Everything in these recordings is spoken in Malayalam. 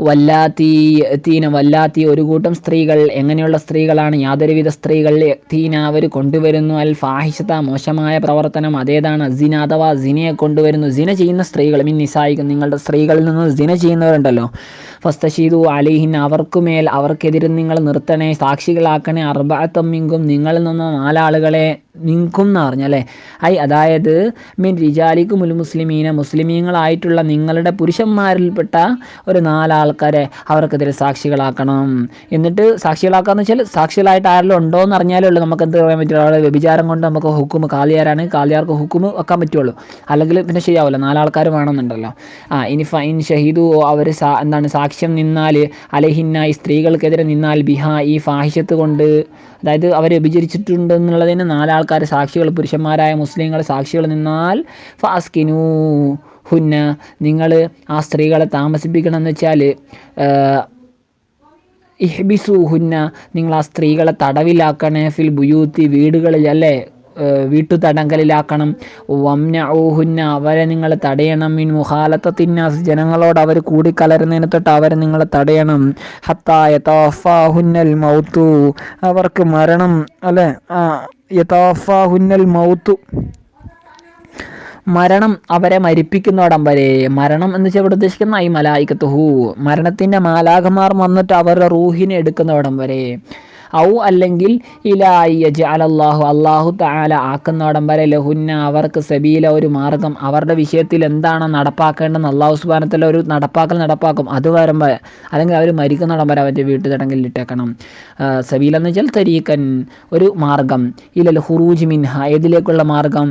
വല്ലാത്തി ഒരു കൂട്ടം സ്ത്രീകൾ. എങ്ങനെയുള്ള സ്ത്രീകളാണ്? യാതൊരുവിധ സ്ത്രീകൾ തീന അവർ കൊണ്ടുവരുന്നു അൽ ഫാഹിഷത മോശമായ പ്രവർത്തനം. അതേതാണ്? സിന അഥവാ സിനയെ കൊണ്ടുവരുന്നു. സിന ചെയ്യുന്ന സ്ത്രീകൾ. മിൻ നിസായിക്കും നിങ്ങളുടെ സ്ത്രീകളിൽ നിന്ന് സിന ചെയ്യുന്നവരുണ്ടല്ലോ. ഫസ്തശീദു അലൈഹിൻ അവർക്കുമേൽ അവർക്കെതിരെ നിങ്ങൾ നിർത്തണേ, സാക്ഷികളാക്കണേ. അർബഅത്തം മിൻകും നിങ്ങളിൽ നിന്ന് 4 ആളുകളെ. മിൻകും എന്ന് പറഞ്ഞല്ലേ അതായത് മിൻ റിജാലിക്കും ഉൽ മുസ്ലിമീന മുസ്ലിമീങ്ങളായിട്ടുള്ള നിങ്ങളുടെ പുരുഷന്മാരിൽപ്പെട്ട ഒരു 4 ആൾക്കാരെ അവർക്കെതിരെ സാക്ഷികളാക്കണം. എന്നിട്ട് സാക്ഷികളാക്കാന്ന് വെച്ചാൽ സാക്ഷികളായിട്ട് ആരെങ്കിലും ഉണ്ടോ എന്ന് അറിഞ്ഞാലേ ഉള്ളൂ നമുക്ക് എന്ത് പറയാൻ പറ്റുള്ളൂ. അവിടെ വ്യഭിചാരം കൊണ്ട് നമുക്ക് ഹുക്കുമ് കാലിയാരാണ്, കാലിയാർക്ക് ഹുക്കുമ് വെക്കാൻ പറ്റുള്ളൂ. അല്ലെങ്കിൽ പിന്നെ ശരിയാവില്ല, 4 ആൾക്കാർ വേണമെന്നുണ്ടല്ലോ. ഇനി ഫൈൻ ഷഹീദു അവർ എന്താണ് സാക്ഷ്യം നിന്നാൽ അലഹിന്ന ഈ സ്ത്രീകൾക്കെതിരെ നിന്നാൽ ബിഹ ഈ ഫാഹിഷത്ത് കൊണ്ട്, അതായത് അവർ വ്യഭിചരിച്ചിട്ടുണ്ടെന്നുള്ളതിന് 4 ആൾക്കാർ സാക്ഷികൾ പുരുഷന്മാരായ മുസ്ലിങ്ങൾ സാക്ഷികൾ നിന്നാൽ ഫാസ്കിനു ഹുന്ന നിങ്ങൾ ആ സ്ത്രീകളെ താമസിപ്പിക്കണം എന്ന് വെച്ചാൽ ഇഹ്ബിസു ഹുന്ന നിങ്ങൾ ആ സ്ത്രീകളെ തടവിലാക്കണേ. ഫിൽ ബുയൂത്തി വീടുകളിൽ അല്ലേ, വീട്ടുതടങ്കലിലാക്കണം. വംനഊഹുന്ന അവരെ നിങ്ങൾ തടയണം. മിൻ മുഖാലത്തത്തിന്നാസ് ജനങ്ങളോട് അവർ കൂടിക്കലരുന്നതിന് തൊട്ട് അവരെ നിങ്ങൾ തടയണം. ഹത്താ യതവഫാഹുന്നൽ മൗതു അവർക്ക് മരണം അല്ലേ, യതവഫാഹുന്നൽ മൗതു മരണം അവരെ മരിപ്പിക്കുന്നോടം വരെ. മരണം എന്ന് വെച്ചാൽ ഇവിടെ ഉദ്ദേശിക്കുന്ന ഈ മലായികത്തുഹു മരണത്തിൻ്റെ മാലാഖമാർ വന്നിട്ട് അവരുടെ റൂഹിനെ എടുക്കുന്നോടം വരെ. ഔ അല്ലെങ്കിൽ ഇലാഹു അള്ളാഹു തആല ആക്കുന്നോടം വരെ ലഹുന്ന അവർക്ക് സബീല ഒരു മാർഗം. അവരുടെ വിഷയത്തിൽ എന്താണ് നടപ്പാക്കേണ്ടതെന്ന് അള്ളാഹു സുബ്ഹാനഹു വതആല ഒരു നടപ്പാക്കും. അത് വരുമ്പോൾ അല്ലെങ്കിൽ അവർ മരിക്കുന്നിടം വരെ അവരുടെ വീട്ടു തടങ്കലിലിട്ടേക്കണം. സബീല എന്ന് വെച്ചാൽ തരീക്കൻ ഒരു മാർഗം. ഇലൽ ഖുറൂജ് മിൻഹ ഏതിലേക്കുള്ള മാർഗം,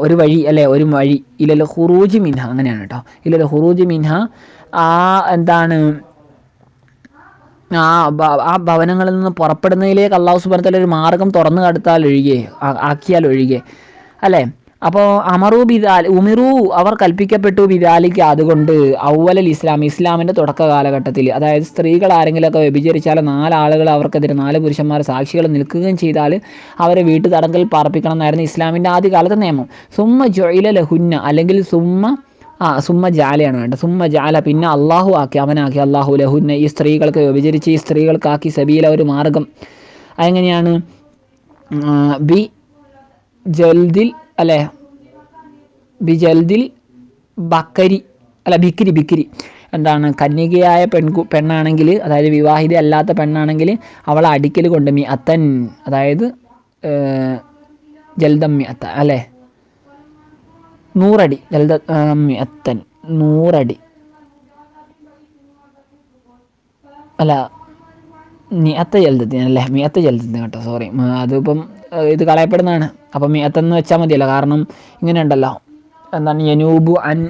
ഒരു വഴി അല്ലേ, ഒരു വഴി. ഇലൽ ഖുറൂജ് മിൻഹ അങ്ങനെയാണ് കേട്ടോ. ഇലൽ ഖുറൂജ് മിൻഹ എന്താണ് ആ ഭവനങ്ങളിൽ നിന്ന് പുറപ്പെടുന്നതിലേക്ക് അള്ളാഹു സുബ്ഹാനഹു വതആല ഒരു മാർഗം തുറന്നു ആക്കിയാൽ ഒഴികെ അല്ലേ. അപ്പോൾ ഉമിറു അവർ കൽപ്പിക്കപ്പെട്ടു ബിദാലിക്ക് അതുകൊണ്ട് ഔവലൽ ഇസ്ലാമിൻ്റെ തുടക്ക കാലഘട്ടത്തിൽ. അതായത് സ്ത്രീകൾ ആരെങ്കിലുമൊക്കെ വ്യഭിചരിച്ചാൽ 4 ആളുകൾ അവർക്കെതിരെ 4 പുരുഷന്മാർ സാക്ഷികൾ നിൽക്കുകയും ചെയ്താൽ അവരെ വീട്ടു തടങ്കൽ പാർപ്പിക്കണം എന്നായിരുന്നു ഇസ്ലാമിൻ്റെ ആദ്യകാലത്തെ നിയമം. സുമ്മ ജുഇല ലഹുന്ന അല്ലെങ്കിൽ സുമ്മ ജാലയാണ് വേണ്ടത്. സുമ്മ ജാല പിന്നെ അള്ളാഹു ആക്കി അവനാക്കി അള്ളാഹു ലഹുന്ന ഈ സ്ത്രീകൾക്ക് വ്യഭിചരിച്ച് ഈ സ്ത്രീകൾക്കാക്കി സബീല ഒരു മാർഗം. അതെങ്ങനെയാണ്? ബി ജൽദിൽ അല്ലേ, ബി ജൽദിൽ ബക്കരി അല്ല ബിക്കിരി എന്താണ് കന്യകയായ പെണ്ണാണെങ്കിൽ, അതായത് വിവാഹിത അല്ലാത്ത പെണ്ണാണെങ്കിൽ അവളെ അടിക്കൽ കൊണ്ട് മിഅത്തൻ അതായത് ജൽദം മിഅത്ത അല്ലേ 100 അടി. മിഅത്തൻ 100 അടി അല്ല മിഅത്ത ജൽദത്തിന് അല്ലേ, മിഅത്ത ജൽദത്തിന് കേട്ടോ, സോറി അതിപ്പം ഇത് കളയപ്പെടുന്നതാണ്. അപ്പം മിഅത്തെന്ന് വെച്ചാൽ മതിയല്ലോ, കാരണം ഇങ്ങനെ ഉണ്ടല്ലോ എന്താണ് യനൂബു അൻ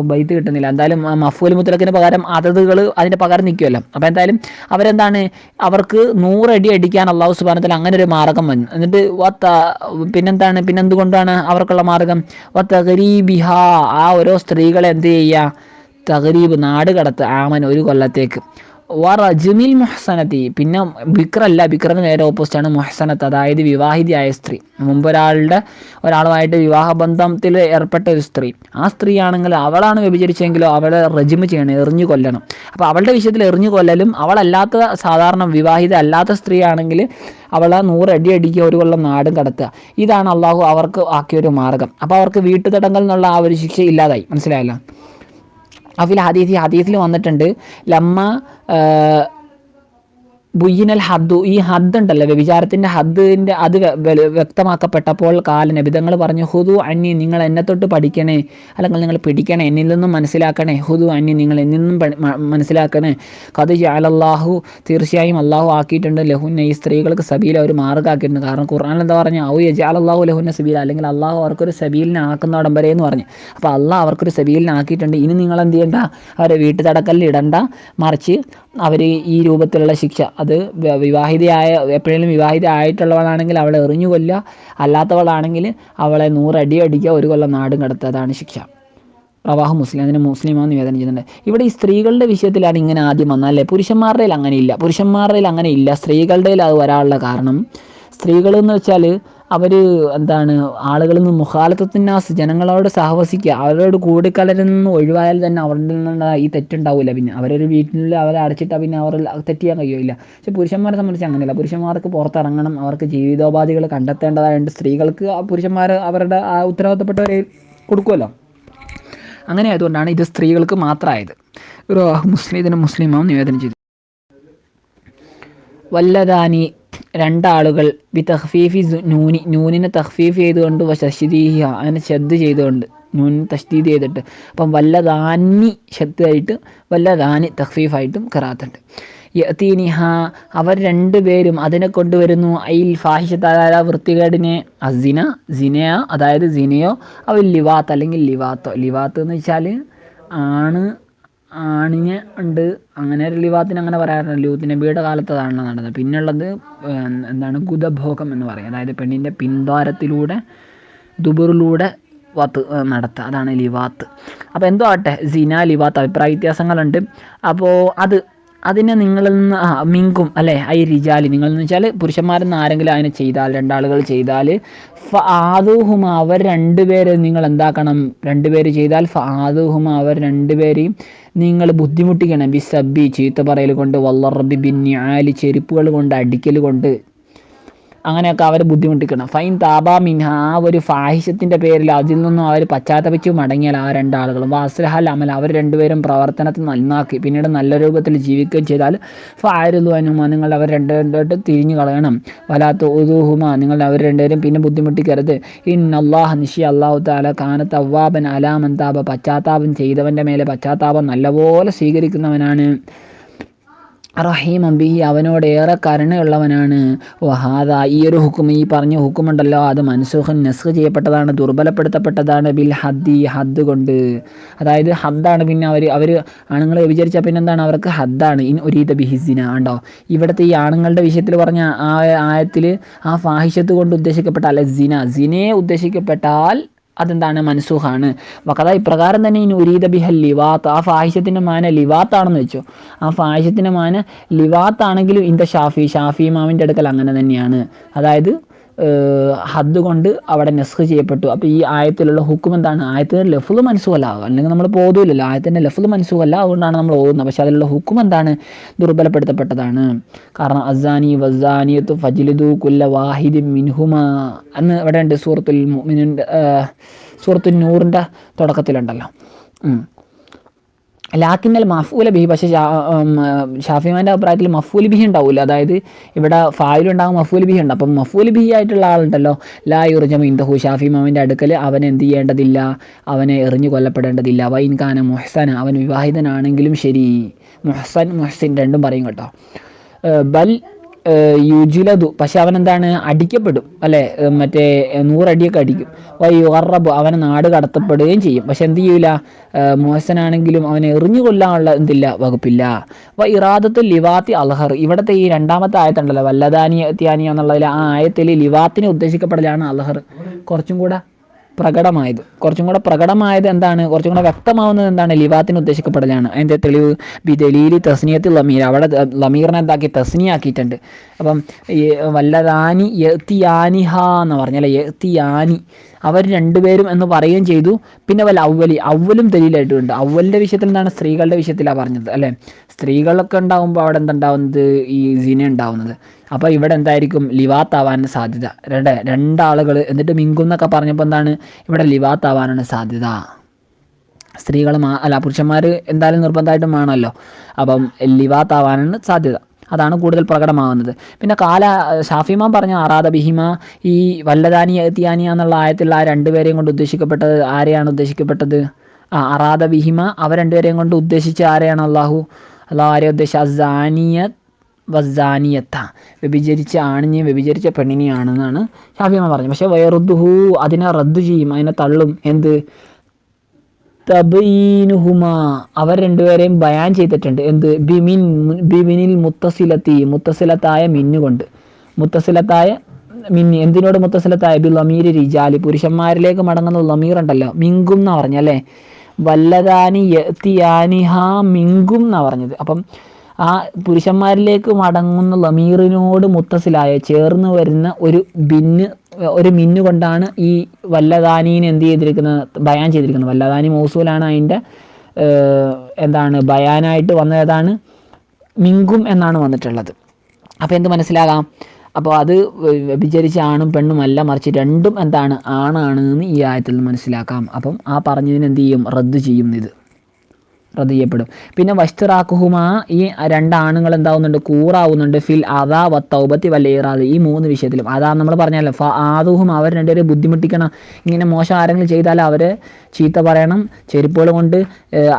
ബൈത്ത് കിട്ടുന്നില്ല. എന്തായാലും മഫൂൽ മുത്തലക്കിന് പകരം അതതുകൾ അതിൻ്റെ പകരം നിൽക്കുമല്ലോ. അപ്പോൾ എന്തായാലും അവരെന്താണ് അവർക്ക് 100 അടി അടിക്കാൻ അള്ളാഹു സുബ്ഹാനഹു വതആല അങ്ങനെ ഒരു മാർഗം വന്നു. എന്നിട്ട് പിന്നെന്തുകൊണ്ടാണ് അവർക്കുള്ള മാർഗം? തഗ്രീബിഹ ആ ഓരോ സ്ത്രീകളെ എന്ത് ചെയ്യുക? തഗ്രീബ് നാട് കടത്ത് ഒരു കൊല്ലത്തേക്ക്. റജ്മിൽ മുഹ്സനത്തി പിന്നെ ബിക്റിന് നേരെ ഓപ്പോസിറ്റാണ് മുഹ്സനത്ത്, അതായത് വിവാഹിതയായ സ്ത്രീ. മുമ്പ് ഒരാളുമായിട്ട് വിവാഹബന്ധത്തിൽ ഏർപ്പെട്ട ഒരു സ്ത്രീ. ആ സ്ത്രീ ആണെങ്കിൽ അവളാണ് വ്യഭിചരിച്ചെങ്കിലോ അവളെ റജ്മ് ചെയ്യണം, എറിഞ്ഞു കൊല്ലണം. അപ്പോൾ അവളുടെ വിഷയത്തിൽ എറിഞ്ഞു കൊല്ലലും, അവളല്ലാത്ത സാധാരണ വിവാഹിത അല്ലാത്ത സ്ത്രീ ആണെങ്കിൽ അവളെ 100 അടി അടിക്കുക, 1 കൊല്ലം നാടും കടത്തുക. ഇതാണ് അള്ളാഹു അവർക്ക് ആക്കിയൊരു മാർഗം. അപ്പോൾ അവർക്ക് വീട്ടുതടങ്കൽ എന്നുള്ള ആ ഒരു ശിക്ഷ ഇല്ലാതായി. മനസ്സിലായല്ലോ? അഫിൽ ഹദീസിൽ വന്നിട്ടുണ്ട് ലമ്മ ബുയ്യിനൽ ഹദ്ദു ഈ ഹദ് ഉണ്ടല്ലോ വ്യഭിചാരത്തിൻ്റെ ഹദ്ദിൻ്റെ അത് വ്യക്തമാക്കപ്പെട്ടപ്പോൾ നബിതങ്ങൾ പറഞ്ഞു ഹുദു അന്നി നിങ്ങൾ എന്നെ തൊട്ട് പഠിക്കണേ, അല്ലെങ്കിൽ നിങ്ങൾ പിടിക്കണേ, എന്നിൽ നിന്നും മനസ്സിലാക്കണേ. ഹുദു അന്നി നിങ്ങൾ എന്നിൽ നിന്നും മനസ്സിലാക്കണേ. ഖദ് ജഅലല്ലാഹു തീർച്ചയായും അള്ളാഹു ആക്കിയിട്ടുണ്ട് ലഹുന്ന ഈ സ്ത്രീകൾക്ക് സബീല ഒരു മാർഗ്ഗം ആക്കിയിട്ടുണ്ട്. കാരണം ഖുർആനിൽ എന്താ പറഞ്ഞാൽ ഔ യജഅലല്ലാഹു ലഹുന്ന സബീല, അല്ലെങ്കിൽ അള്ളാഹു അവർക്കൊരു സബീലിനെ ആക്കുന്നോടം വരെ എന്ന് പറഞ്ഞു. അപ്പോൾ അള്ളാഹ് അവർക്കൊരു സബീലിനെ ആക്കിയിട്ടുണ്ട്. ഇനി നിങ്ങൾ എന്ത് ചെയ്യണ്ട, അവരെ വീട്ടു തടക്കലിൽ ഇടണ്ട, മറിച്ച് അവർ ഈ രൂപത്തിലുള്ള ശിക്ഷ അത് എപ്പോഴെങ്കിലും വിവാഹിത ആയിട്ടുള്ളവളാണെങ്കിൽ അവളെ എറിഞ്ഞു കൊല്ലുക, അല്ലാത്തവളാണെങ്കിൽ അവളെ 100 അടി അടിക്കുക, 1 കൊല്ലം നാടും കടത്തുക. അതാണ് ശിക്ഷ. റവാഹു മുസ്ലിം അതിന് മുസ്ലിമാണ് നിവേദനം ചെയ്യുന്നുണ്ട്. ഇവിടെ ഈ സ്ത്രീകളുടെ വിഷയത്തിലാണ് ഇങ്ങനെ ആദ്യം വന്നല്ലേ. പുരുഷന്മാരുടെ അങ്ങനെ ഇല്ല, സ്ത്രീകളുടെ അത് വരാനുള്ള കാരണം സ്ത്രീകളെന്ന് വെച്ചാൽ അവർ എന്താണ് ആളുകളിൽ നിന്ന് മുഖാലത്തത്തിനാസ് ജനങ്ങളോട് സഹവസിക്കുക, അവരോട് കൂടിക്കലരിൽ നിന്ന് ഒഴിവായാൽ തന്നെ അവരുടെ നിന്നുള്ള ഈ തെറ്റുണ്ടാവില്ല. പിന്നെ അവരൊരു വീട്ടിൽ അവരെ അടച്ചിട്ടാൽ പിന്നെ അവർ തെറ്റ് ചെയ്യാൻ കഴിയില്ല. പക്ഷെ പുരുഷന്മാരെ സംബന്ധിച്ച് അങ്ങനെയല്ല. പുരുഷന്മാർക്ക് പുറത്തിറങ്ങണം, അവർക്ക് ജീവിതോപാധികൾ കണ്ടെത്തേണ്ടതായുണ്ട്. സ്ത്രീകൾക്ക് പുരുഷന്മാർ അവരുടെ ആ ഉത്തരവാദിത്തപ്പെട്ടവരെ കൊടുക്കുമല്ലോ. അങ്ങനെ ആയതുകൊണ്ടാണ് ഇത് സ്ത്രീകൾക്ക് മാത്രമായത്. ഒരു മുസ്ലിം മുസ്ലിമാവും നിവേദനം ചെയ്തു. വല്ലതാനി രണ്ടാളുകൾ ബി തഖ്ഫീഫി നൂനിനെ തഖ്ഫീഫ് ചെയ്തുകൊണ്ട് തശ്ദീദിഹ അതിനെ ഷദ്ദ് ചെയ്തുകൊണ്ട് നൂനിനെ തശ്ദീദ് ചെയ്തിട്ട്, അപ്പം വല്ലതാനി ഷദ്ദായിട്ട് വല്ലതാനി തഖ്ഫീഫായിട്ടും ഖിറാഅത്തുണ്ട്. യഅ്തീനിഹ അവർ രണ്ടുപേരും അതിനെ കൊണ്ടുവരുന്നു. ഐൽ ഫാഹിഷത്തായ വൃത്തികേടിനെ, അസിന സിനയ അതായത് സിനയോ അവ ലിവാത്ത് അല്ലെങ്കിൽ ലിവാത്തോ. ലിവാത്ത് എന്ന് വെച്ചാൽ ആണിനെ ഉണ്ട്, അങ്ങനെ ഒരു ലിവാത്തിന് അങ്ങനെ പറയാറുണ്ട്. ലൂത്ത് നബിയുടെ കാലത്തതാണ് നടന്നത്. പിന്നുള്ളത് എന്താണ് ഗുദഭോഗം എന്ന് പറയും, അതായത് പെണ്ണിൻ്റെ പിൻദ്വാരത്തിലൂടെ ദുബറിലൂടെ വാത്ത് നടത്തുക, അതാണ് ലിവാത്ത്. അപ്പോൾ എന്തോ ആട്ടെ, സിന ലിവാത്ത് അഭിപ്രായ വ്യത്യാസങ്ങളുണ്ട്. അപ്പോൾ അതിനെ നിങ്ങളിൽ നിന്ന് മിങ്കും അല്ലേ ഐ റിജാലി നിങ്ങളിൽ നിന്ന് വെച്ചാൽ പുരുഷന്മാരിൽ നിന്ന് ആരെങ്കിലും അതിനെ ചെയ്താൽ, രണ്ടാളുകൾ ചെയ്താൽ ഫആദൂഹുമ അവർ രണ്ടുപേരെ നിങ്ങൾ എന്താക്കണം, രണ്ടുപേര് ചെയ്താൽ ഫആദൂഹുമ അവർ രണ്ടുപേരെയും നിങ്ങൾ ബുദ്ധിമുട്ടിക്കണം. ബിസബ്ബി ചീത്ത പറയൽ കൊണ്ട്, വല്ലറബി ബിന്നിആലി ചെരുപ്പുകൾ കൊണ്ട് അടിക്കൽ കൊണ്ട്, അങ്ങനെയൊക്കെ അവരെ ബുദ്ധിമുട്ടിക്കണം. ഫൈൻ താബ മിൻഹ ആ ഒരു ഫാഹിഷത്തിൻ്റെ പേരിൽ അതിൽ നിന്നും അവർ പശ്ചാത്തപിച്ച് മടങ്ങിയാൽ ആ രണ്ടാളുകളും വാസ്ലഹൽ അമൽ അവർ രണ്ടുപേരും പ്രവർത്തനത്തിൽ നന്നാക്കി പിന്നീട് നല്ല രൂപത്തിൽ ജീവിക്കുകയും ചെയ്താൽ ഫായരുന്നു അനുമ നിങ്ങൾ അവർ രണ്ടുപേരും തിരിഞ്ഞു കളയണം. വലാത്ത ഉദൂഹുമ നിങ്ങൾ അവർ രണ്ടുപേരും പിന്നെ ബുദ്ധിമുട്ടിക്കരുത്. ഇന്നല്ലാഹ് നിശ്ചയ അല്ലാഹു തആല കാന തവ്വാബൻ അലാമൻ താബ പശ്ചാത്താപം ചെയ്തവൻ്റെ മേലെ പശ്ചാത്താപം നല്ലപോലെ സ്വീകരിക്കുന്നവനാണ്. റഹീമൻ ബിഹി അവനോട് ഏറെ കരുണയുള്ളവനാണ്. വഹാദ ഈ ഒരു ഹുക്കും, ഈ പറഞ്ഞ ഹുക്കുമുണ്ടല്ലോ, അത് മൻസൂഖൻ നസ്ഖ് ചെയ്യപ്പെട്ടതാണ്, ദുർബലപ്പെടുത്തപ്പെട്ടതാണ് ബിൽ ഹദ്ദി ഹദ്ദ് കൊണ്ട്. അതായത് ഹദ്ദാണ്. പിന്നെ അവർ ആണുങ്ങൾ വിചാരിച്ചാൽ പിന്നെ എന്താണ്, അവർക്ക് ഹദ്ദാണ്. ഇൻ ഒരീത ബിഹിസിന ഉണ്ടോ ഇവിടുത്തെ ഈ ആണുങ്ങളുടെ വിഷയത്തിൽ പറഞ്ഞ ആ ആയത്തിൽ ആ ഫാഹിഷത്ത് കൊണ്ട് ഉദ്ദേശിക്കപ്പെട്ട അല്ല സിനയെ ഉദ്ദേശിക്കപ്പെട്ടാൽ അതെന്താണ്, മൻസൂഖാണ്. വഖദ ഇപ്രകാരം തന്നെ ഇനി ഉരീദ ബിഹൽ ലിവാത്ത് ആ ഫാഹിഷത്തിൻ്റെ മാന ലിവാത്താണെന്ന് വെച്ചോ, ആ ഫാഹിഷത്തിൻ്റെ മാന ലിവാത്താണെങ്കിലും ഇന്ത ഷാഫി ഇമാമിൻ്റെ അടുക്കൽ അങ്ങനെ തന്നെയാണ്. അതായത് ഹദ് കൊണ്ട് അവിടെ നസ്ഖ് ചെയ്യപ്പെട്ടു. അപ്പോൾ ഈ ആയത്തിലുള്ള ഹുക്കും എന്താണ്, ആയത്തിന് ലഫ്ള് മൻസൂഖല്ല, അല്ലെങ്കിൽ നമ്മൾ ഓതൂലല്ലോ, ആയത്തിൻ്റെ ലഫ്ള് മൻസൂഖല്ല, അതുകൊണ്ടാണ് നമ്മൾ ഓതുന്നത്. പക്ഷേ അതിലുള്ള ഹുക്കും എന്താണ്, ദുർബലപ്പെടുത്തപ്പെട്ടതാണ്. കാരണം അസാനി വസാനിയത്തു ഫജ്ലിദു കുല്ല വാഹിദിൻ മിൻഹുമ എന്ന് ഇവിടെ ഉണ്ട്. സൂറത്തുൽ മുഅ്മിനീൻ്റെ സൂറത്തുൽ നൂറിൻ്റെ തുടക്കത്തിലുണ്ടല്ലോ. ലാക്കിന്നൽ മഫൂല ബിഹി, പക്ഷേ ഷാഫിമാൻ്റെ അഭിപ്രായത്തിൽ മഫൂൽ ബിഹി ഉണ്ടാവില്ല. അതായത് ഇവിടെ ഫായിലുണ്ടാകും, മഫൂൽ ബിഹി ഉണ്ട്. അപ്പം മഫൂൽ ബിഹി ആയിട്ടുള്ള ആളുണ്ടല്ലോ, ലാ യുർജമ ഇന്ദഹു ഷാഫിമാമിൻ്റെ അടുക്കൽ അവനെ എന്ത് ചെയ്യേണ്ടതില്ല, അവനെ എറിഞ്ഞു കൊല്ലപ്പെടേണ്ടതില്ല. വൈൻ ഖാന മുഹ്സൻ അവൻ വിവാഹിതനാണെങ്കിലും ശരി, മുഹ്സിൻ രണ്ടും പറയും കേട്ടോ. ബൽ യുജിലതു പക്ഷെ അവനെന്താണ്, അടിക്കപ്പെടും അല്ലേ, മറ്റേ 100 അടിയൊക്കെ അടിക്കും. യുഗറബ് അവനെ നാട് കടത്തപ്പെടുകയും ചെയ്യും. പക്ഷെ എന്ത് ചെയ്യൂല, മുഹസനാണെങ്കിലും അവനെ എറിഞ്ഞു കൊല്ലാനുള്ള എന്തില്ല, വകുപ്പില്ല. ഇറാദത്ത് ലിവാത്തി അൽഹർ ഇവിടുത്തെ ഈ രണ്ടാമത്തെ ആയത്തുണ്ടല്ലോ വല്ലദാനി ത്യാനി എന്നുള്ളതിൽ ആ ആയത്തിൽ ലിവാത്തിനെ ഉദ്ദേശിക്കപ്പെടലാണ് അൽഹർ കുറച്ചും കൂടെ പ്രകടമായത് എന്താണ്, കുറച്ചും കൂടെ വ്യക്തമാവുന്നത് എന്താണ്, ലിവാത്തിന് ഉദ്ദേശിക്കപ്പെടലാണ്. അതിൻ്റെ തെളിവ് ബിദലീലി തസ്നിയത്തിൽ ലമീർ, അവിടെ ലമീറിനെ എന്താക്കി തസ്നിയാക്കിയിട്ടുണ്ട്. അപ്പം വല്ലദാനി യഅ്തിയാനിഹ എന്ന് പറഞ്ഞാൽ യഅ്തിയാനി അവർ രണ്ടുപേരും എന്ന് പറയുകയും ചെയ്തു. പിന്നെ അവലും ദലീലായിട്ടുണ്ട്. അവലിൻ്റെ വിഷയത്തിൽ എന്താണ്, സ്ത്രീകളുടെ വിഷയത്തിലാണ് പറഞ്ഞത് അല്ലേ. സ്ത്രീകളൊക്കെ ഉണ്ടാകുമ്പോൾ അവിടെ എന്തുണ്ടാവുന്നത്, ഈ സിന ഉണ്ടാവുന്നത്. അപ്പോൾ ഇവിടെ എന്തായിരിക്കും, ലിവാത്താവാൻ സാധ്യത. രണ്ടാളുകൾ എന്നിട്ട് മിങ്കും എന്നൊക്കെ പറഞ്ഞപ്പോൾ എന്താണ്, ഇവിടെ ലിവാത്താവാനാണ് സാധ്യത. സ്ത്രീകൾ പുരുഷന്മാർ എന്തായാലും നിർബന്ധമായിട്ടും വേണമല്ലോ. അപ്പം ലിവാത്താവാനാണ് സാധ്യത, അതാണ് കൂടുതൽ പ്രകടമാകുന്നത്. പിന്നെ ഷാഫിമാൻ പറഞ്ഞ അറാദ ബിഹിമ ഈ വല്ലദാനി യഅ്തിയാനി എന്നുള്ള ആയത്തിൽ ആ രണ്ടുപേരെയും കൊണ്ട് ഉദ്ദേശിക്കപ്പെട്ടത് ആരെയാണ് ഉദ്ദേശിക്കപ്പെട്ടത്, അറാദ ബിഹിമ അവർ രണ്ടുപേരെയും കൊണ്ട് ഉദ്ദേശിച്ച ആരെയാണ്, അള്ളാഹു ആരെ ഉദ്ദേശിച്ച അസാനിയത് വസാനിയത്ത വ്യഭിചരിച്ച ആണിനെയും വ്യഭിചരിച്ച പെണ്ണിനെയാണെന്നാണ് ഷാഫിമാൻ പറഞ്ഞത്. പക്ഷേ വയറുദ്ദുഹു അതിനെ റദ്ദു ചെയ്യും, അതിനെ തള്ളും. എന്ത്, തബീനുഹുമ അവർ രണ്ടുപേരെയും ബയാൻ ചെയ്തിട്ടുണ്ട്. എന്ത്, ബിമിനിൽ മുത്തസിലത്തായ മിന്നുകൊണ്ട്, മുത്തസിലത്തായ മിന്നി എന്തിനോട് മുത്തസിലത്തായ ബി ലമീർ റിജാലി പുരുഷന്മാരിലേക്ക് മടങ്ങുന്ന ലമീർ ഉണ്ടല്ലോ, മിങ്കും എന്നാ പറഞ്ഞല്ലേ. വല്ലദാനി യഅ്തിയാനിഹ മിങ്കും എന്നാ പറഞ്ഞത്. അപ്പം ആ പുരുഷന്മാരിലേക്ക് മടങ്ങുന്ന ലമീറിനോട് മുത്തസിലായ ചേർന്ന് വരുന്ന ഒരു ബിന്ന് ഒരു മിന്നു കൊണ്ടാണ് ഈ വല്ലദാനീനെ എന്ത് ചെയ്തിരിക്കുന്നത്, ബയാൻ ചെയ്തിരിക്കുന്നത്. വല്ലദാനി മൗസൂലാണ്, അതിൻ്റെ എന്താണ് ബയാനായിട്ട് വന്നതാണ് മിങ്കും എന്നാണ് വന്നിട്ടുള്ളത്. അപ്പോൾ എന്ത് മനസ്സിലാകാം, അപ്പോൾ അത് വ്യഭിചരിച്ച ആണും പെണ്ണുമല്ല, മറിച്ച് രണ്ടും എന്താണ് ആണാണ് എന്ന് ഈ ആയത്തിൽ നിന്ന് മനസ്സിലാക്കാം. അപ്പം ആ പറഞ്ഞതിന് എന്ത് ചെയ്യും, റദ്ദ് ചെയ്യും, ഇത് റദ്ദ് ചെയ്യപ്പെടും. പിന്നെ വഷ്തിറാഖുഹുമാ, ഈ രണ്ടാണുങ്ങൾ എന്താവുന്നുണ്ട്, കൂറാവുന്നുണ്ട്, ഫിൽ അദാ വ തൗബത്തി വൽ ഇറാദ്, ഈ 3 വിഷയത്തിലും. അതാ നമ്മൾ പറഞ്ഞല്ലോ, ആദുഹും, അവർ രണ്ടുപേരും ബുദ്ധിമുട്ടിക്കണം. ഇങ്ങനെ മോശം ആരെങ്കിലും ചെയ്താൽ അവരെ ചീത്ത പറയണം, ചെരുപ്പുകൾ കൊണ്ട്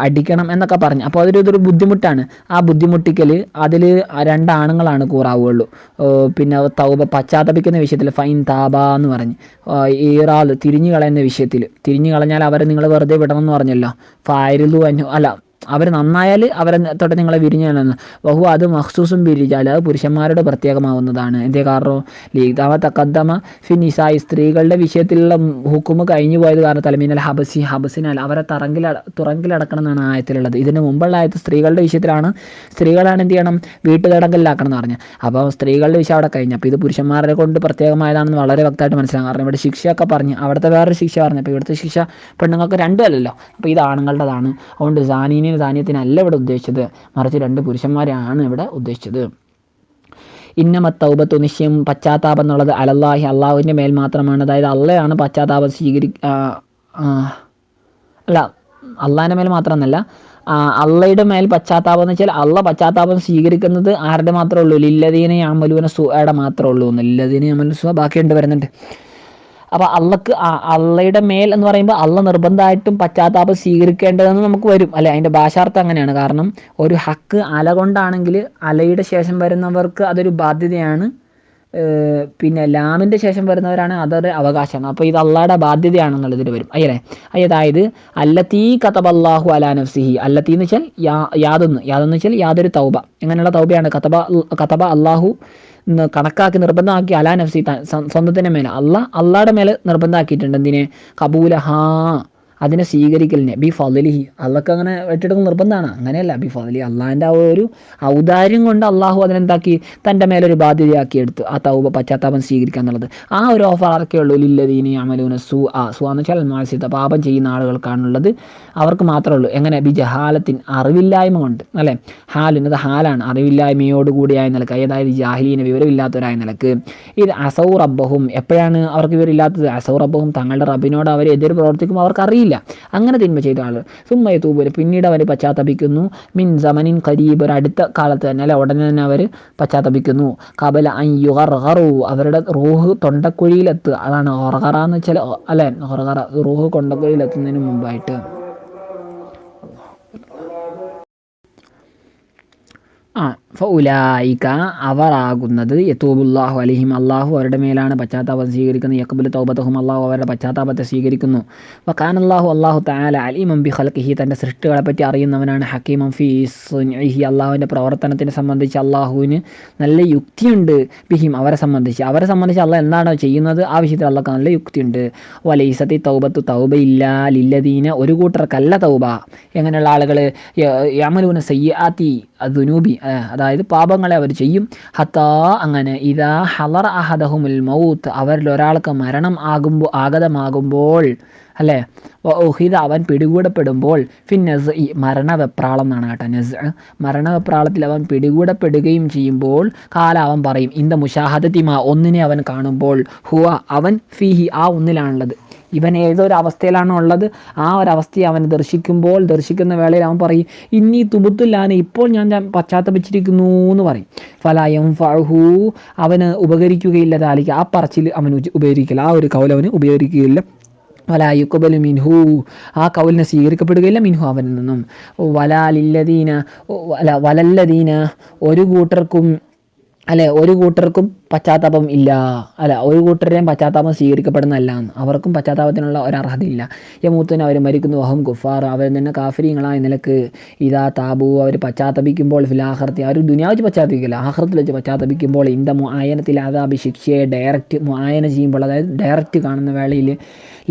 അടിക്കണം എന്നൊക്കെ പറഞ്ഞു. അപ്പോൾ അതൊരു ബുദ്ധിമുട്ടാണ്. ആ ബുദ്ധിമുട്ടിക്കൽ അതിൽ 2 ആണുങ്ങളാണ് കൂറാവുകയുള്ളൂ. പിന്നെ തൗബ, പശ്ചാത്തപിക്കുന്ന വിഷയത്തിൽ ഫൈൻ താബ എന്ന് പറഞ്ഞ്, ഈറാദ് തിരിഞ്ഞു കളയുന്ന വിഷയത്തിൽ, തിരിഞ്ഞു കളഞ്ഞാൽ അവരെ നിങ്ങൾ വെറുതെ വിടണം എന്ന് പറഞ്ഞല്ലോ. ഫാരിദു അല്ല, അവർ നന്നായാൽ അവരെ തൊട്ട് നിങ്ങളെ വിരിഞ്ഞാണെന്ന്. വഹു, അത് മഖ്സൂസും ബിരിജാൽ, അത് പുരുഷന്മാരുടെ പ്രത്യേകമാവുന്നതാണ്. എന്തേ കാരണം, ലീദാമ തഖദ്ദമ ഫി നിസായി, സ്ത്രീകളുടെ വിഷയത്തിലുള്ള ഹുക്കുമ് കഴിഞ്ഞു പോയത് കാരണം, തലമീനൽ ഹബസിനാൽ അവരെ തുറങ്കിലടക്കണം എന്നാണ് ആയത്തിലുള്ളത്. ഇതിന് മുമ്പുള്ള ആയത്ത് സ്ത്രീകളുടെ വിഷയത്തിലാണ്. സ്ത്രീകളാണ് എന്ത് ചെയ്യണം, വീട്ടുതടങ്കലിലാക്കണം എന്ന് പറഞ്ഞു. അപ്പോൾ സ്ത്രീകളുടെ വിഷയം അവിടെ കഴിഞ്ഞു. അപ്പോൾ ഇത് പുരുഷന്മാരെ കൊണ്ട് പ്രത്യേകമായതാണെന്ന് വളരെ വ്യക്തമായിട്ട് മനസ്സിലാകും. കാരണം ഇവിടെ ശിക്ഷയൊക്കെ പറഞ്ഞു, അവിടുത്തെ വേറൊരു ശിക്ഷ പറഞ്ഞു. അപ്പോൾ ഇവിടുത്തെ ശിക്ഷ പെണ്ണുങ്ങൾക്ക് രണ്ടും അല്ലല്ലോ. അപ്പോൾ ഇത് ആണുങ്ങളുടേതാണ്. അതുകൊണ്ട് സാനീനെ ധാന്യത്തിനല്ല ഇവിടെ ഉദ്ദേശിച്ചത്, മറിച്ച് 2 പുരുഷന്മാരെയാണ് ഇവിടെ ഉദ്ദേശിച്ചത്. ഇന്നമ തൗബത്തു, നിശ്ചയം പശ്ചാത്താപം എന്നുള്ളത് അലല്ലാഹി, അള്ളാഹുവിൻ്റെ മേൽ മാത്രമാണ്. അതായത് അള്ളയാണ് പശ്ചാത്താപം അല്ല, അള്ളാഹിൻ്റെ മേൽ മാത്രമെന്നല്ല, അള്ളയുടെ മേൽ പശ്ചാത്താപം എന്ന് വെച്ചാൽ അള്ള പശ്ചാത്താപം സ്വീകരിക്കുന്നത് ആരുടെ മാത്രമേ ഉള്ളൂ, ലില്ലദീന യഅമലൂന സുഅയുടെ മാത്രമേ ഉള്ളൂ. ലില്ലദീന യഅമലൂന സുഅ ബാക്കിയുണ്ട്, വരുന്നുണ്ട്. അപ്പോൾ അള്ളയുടെ മേൽ എന്ന് പറയുമ്പോൾ അള്ള നിർബന്ധമായിട്ടും പശ്ചാത്താപം സ്വീകരിക്കേണ്ടതെന്ന് നമുക്ക് വരും അല്ലേ. അതിൻ്റെ ഭാഷാർത്ഥം അങ്ങനെയാണ്. കാരണം ഒരു ഹക്ക് അല കൊണ്ടാണെങ്കിൽ അലയുടെ ശേഷം വരുന്നവർക്ക് അതൊരു ബാധ്യതയാണ്. പിന്നെ ലാമിൻ്റെ ശേഷം വരുന്നവരാണ് അതൊരു അവകാശമാണ്. അപ്പോൾ ഇത് അള്ളാഹുടെ ബാധ്യതയാണെന്നുള്ളത് ഇതിൽ വരും. അതായത് അല്ലത്തീ കതബല്ലാഹു അലാ നഫ്സിഹി, അല്ലത്തീ എന്ന് വെച്ചാൽ യാതൊന്ന് വെച്ചാൽ യാതൊരു തൗബ. എങ്ങനെയുള്ള തൗബയാണ്, കതബ അള്ളാഹു കണക്കാക്കി നിർബന്ധമാക്കി അലാ നഫ്സി, സ്വന്തത്തിൻ്റെ മേലെ, അള്ളാഹുടെ മേലെ നിർബന്ധമാക്കിയിട്ടുണ്ട്. എന്തിനെ, കബൂലഹാ, അതിനെ സ്വീകരിക്കലിനെ, ബി ഫളിഹി, അള്ളാഹ്ക്ക് അങ്ങനെ വെട്ടിയെടുക്കുന്ന നിർബന്ധമാണ്. അങ്ങനെയല്ല, ബി ഫളിഹി, അള്ളാഹിൻ്റെ ആ ഒരു ഔദാര്യം കൊണ്ട് അള്ളാഹു അതിനെന്താക്കി, തൻ്റെ മേലൊരു ബാധ്യതയാക്കി എടുത്തു, ആ തൗബ പശ്ചാത്താപം സ്വീകരിക്കുക എന്നുള്ളത്. ആ ഒരു ഓഫർ ആർക്കേ ഉള്ളൂ, ലില്ലദീന യഅമലൂന സുഅ എന്ന് വെച്ചാൽ മാസിത, പാപം ചെയ്യുന്ന ആളുകൾക്കാണുള്ളത്, അവർക്ക് മാത്രമേ ഉള്ളൂ. എങ്ങനെ, ബി ജഹാലത്തിൻ, അറിവില്ലായ്മ കൊണ്ട് അല്ലേ. ഹാലിന്നത് ഹാലാണ്, അറിവില്ലായ്മയോടുകൂടിയായ നിലക്ക്, അതായത് ജാഹിലീന, വിവരമില്ലാത്തവരായ നിലക്ക്. ഇത് അസൗ റബ്ബഹും, എപ്പോഴാണ് അവർക്ക് വിവരമില്ലാത്തത്, അസൗ റബ്ബഹും, തങ്ങളുടെ റബ്ബിനോട് അവർ എതിർ പ്രവർത്തിക്കുമ്പോൾ അവർക്ക് അറിയില്ല, അങ്ങനെ തിന്മ ചെയ്ത ആൾ. സുമ്മ യതൂബൂന, പിന്നീട് അവർ പശ്ചാത്തപിക്കുന്നു, മിൻ സമനിൻ ഖരീബ്, ഒരു അടുത്ത കാലത്ത് തന്നെ അല്ലെ, ഉടനെ തന്നെ അവർ പശ്ചാത്തപിക്കുന്നു. ഖബല അൻ യുഗർഗറു, അവരുടെ റൂഹ് തൊണ്ടക്കുഴിയിലെത്തുക, അതാണ് ഗർഗറ എന്ന് വെച്ചാൽ അല്ലേ, ഗർഗറ റൂഹ് തൊണ്ടക്കുഴിയിലെത്തുന്നതിന് മുമ്പായിട്ട്. ഫഉലായിക, അവർ ആകുന്നത്, യതൂബുല്ലാഹു അലൈഹിം, അള്ളാഹു അവരുടെ മേലാണ് പശ്ചാത്താപം സ്വീകരിക്കുന്നത്, യഖ്ബുലു തൗബതഹും, അള്ളാഹു അവരുടെ പശ്ചാത്താപത്തെ സ്വീകരിക്കുന്നു. വകാനല്ലാഹു, അള്ളാഹു തആല അലീമൻ ബി ഖൽഖിഹി, തൻ്റെ സൃഷ്ടികളെ പറ്റി അറിയുന്നവനാണ്, ഹക്കീമൻ ഫീ സുൻഇഹി, അള്ളാഹുവിൻ്റെ പ്രവർത്തനത്തിനെ സംബന്ധിച്ച് അള്ളാഹുവിന് നല്ല യുക്തിയുണ്ട്, ബിഹിം, അവരെ സംബന്ധിച്ച് അള്ളാഹ് എന്താണോ ചെയ്യുന്നത് ആ വിഷയത്തിൽ അള്ളാഹ്ക്ക് നല്ല യുക്തിയുണ്ട്. വലൈസത്തി തൗബത്തു, തൗബയില്ല, ലില്ലദീന, ഒരു കൂട്ടർക്കല്ല തൗബ. എങ്ങനെയുള്ള ആളുകൾ, യഅമലൂന സയ്യിആതി ദുനൂബി, അതായത് പാപങ്ങളെ അവർ ചെയ്യും. ഹത്താ, അങ്ങനെ, ഇദാ ഹളറ അഹദഹുമുൽ മൗത്ത്, അവരിൽ ഒരാൾക്ക് മരണം ആഗതമാകുമ്പോൾ അല്ലേ, ഉഹിദ, അവൻ പിടികൂടപ്പെടുമ്പോൾ, നസ്, മരണവെപ്രാളം എന്നാണ് കേട്ടോ, നസ്, മരണവെപ്രാളത്തിൽ അവൻ പിടികൂടപ്പെടുകയും ചെയ്യുമ്പോൾ, കാല, അവൻ പറയും, ഇന്ത മുഷാഹദത്തിമ, ഒന്നിനെ അവൻ കാണുമ്പോൾ, ഹുവ, അവൻ ഫീഹി, ആ ഒന്നിലാണുള്ളത്. ഇവൻ ഏതൊരു അവസ്ഥയിലാണോ ഉള്ളത് ആ ഒരു അവസ്ഥയെ അവൻ ദർശിക്കുന്ന വേളയിൽ അവൻ പറയും, ഇന്നീ തുബുത്തുല്ലാന്, ഇപ്പോൾ ഞാൻ പശ്ചാത്തപിച്ചിരിക്കുന്നു എന്ന് പറയും. ഫലായം ഫഹു, അവന് ഉപകരിക്കുകയില്ല, ദാലിക, ആ പറച്ചിൽ അവന് ഉപകരിക്കില്ല, ആ ഒരു കൗൽ അവന് ഉപകരിക്കുകയില്ല. വലായുക്കബലു മിൻഹു, ആ കൗലിനെ സ്വീകരിക്കപ്പെടുകയില്ല, മിൻഹു, അവനിൽ നിന്നും. വലല്ലദീന, ഒരു കൂട്ടർക്കും പശ്ചാത്താപം ഇല്ല, ഒരു കൂട്ടരുടെയും പശ്ചാത്താപം സ്വീകരിക്കപ്പെടുന്നതല്ല, അവർക്കും പശ്ചാത്താപത്തിനുള്ള ഒരർഹതയില്ല. യമൂത്തുന, അവർ മരിക്കുന്നു, വഹും കുഫാർ, അവർ തന്നെ കാഫിരീങ്ങളായ നിലക്ക്. ഇതാ താബു, അവർ പശ്ചാത്തപിക്കുമ്പോൾ, ഫിലാഖിറത്തി, അവർ ദുനിയാവ് വെച്ച് പശ്ചാത്തപിക്കില്ല, ആഖിറത്തിൽ വെച്ച് പശ്ചാത്തപിക്കുമ്പോൾ, ഇന്ത മുആയനത്തിൽ അദാബി, ശിക്ഷയെ ഡയറക്റ്റ് മുആയന ചെയ്യുമ്പോൾ, അതായത് ഡയറക്റ്റ് കാണുന്ന വേളയിൽ,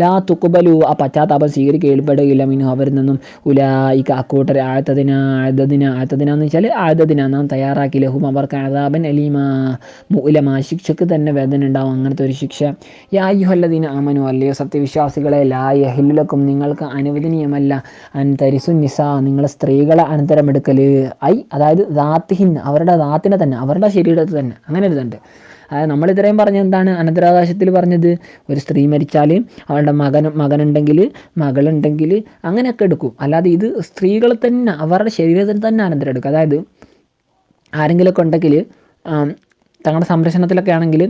ലാ തുഖ്ബലു, ആ പശ്ചാത്താപം സ്വീകരിക്കപ്പെടുകയില്ല, മിൻഹു, അവരിൽ നിന്നും. ഉലായിക, അക്കൂട്ടർ, ആയത്തതിന എന്ന് വെച്ചാൽ ആയത്തതിന നാം തയ്യാറാക്കി, ലഹും, അവർക്ക് അദാബൻ അലീമ, മുഅലമ, ശിക്ഷക്ക് തന്നെ വേദന ഉണ്ടാവും, അങ്ങനത്തെ ഒരു ശിക്ഷ. യാ അയ്യുഹല്ലദീന ആമനു, അല്ലയോ സത്യവിശ്വാസികളെ, ലാ യഹില്ലുലക്കും നിങ്ങൾക്ക് അനുവദനീയമല്ല തരിസു നിസാ നിങ്ങൾ സ്ത്രീകളെ അനന്തരമെടുക്കൽ, അതായത് ദാത്തിഹിൻ അവരുടെ ദാത്തിനെ തന്നെ, അവരുടെ ശരീരത്തിൽ തന്നെ, അങ്ങനെ ഒരു ഇതുണ്ട്. അതായത് നമ്മൾ ഇത്രയും പറഞ്ഞ എന്താണ് അനന്തരാവകാശത്തിൽ പറഞ്ഞത്, ഒരു സ്ത്രീ മരിച്ചാൽ അവളുടെ മകനുണ്ടെങ്കിൽ മകളുണ്ടെങ്കിൽ അങ്ങനെയൊക്കെ എടുക്കും. അല്ലാതെ ഇത് സ്ത്രീകൾ തന്നെ അവരുടെ ശരീരത്തിൽ തന്നെ അനന്തരം എടുക്കും. അതായത് ആരെങ്കിലുമൊക്കെ ഉണ്ടെങ്കിൽ തങ്ങളുടെ സംരക്ഷണത്തിലൊക്കെ ആണെങ്കിൽ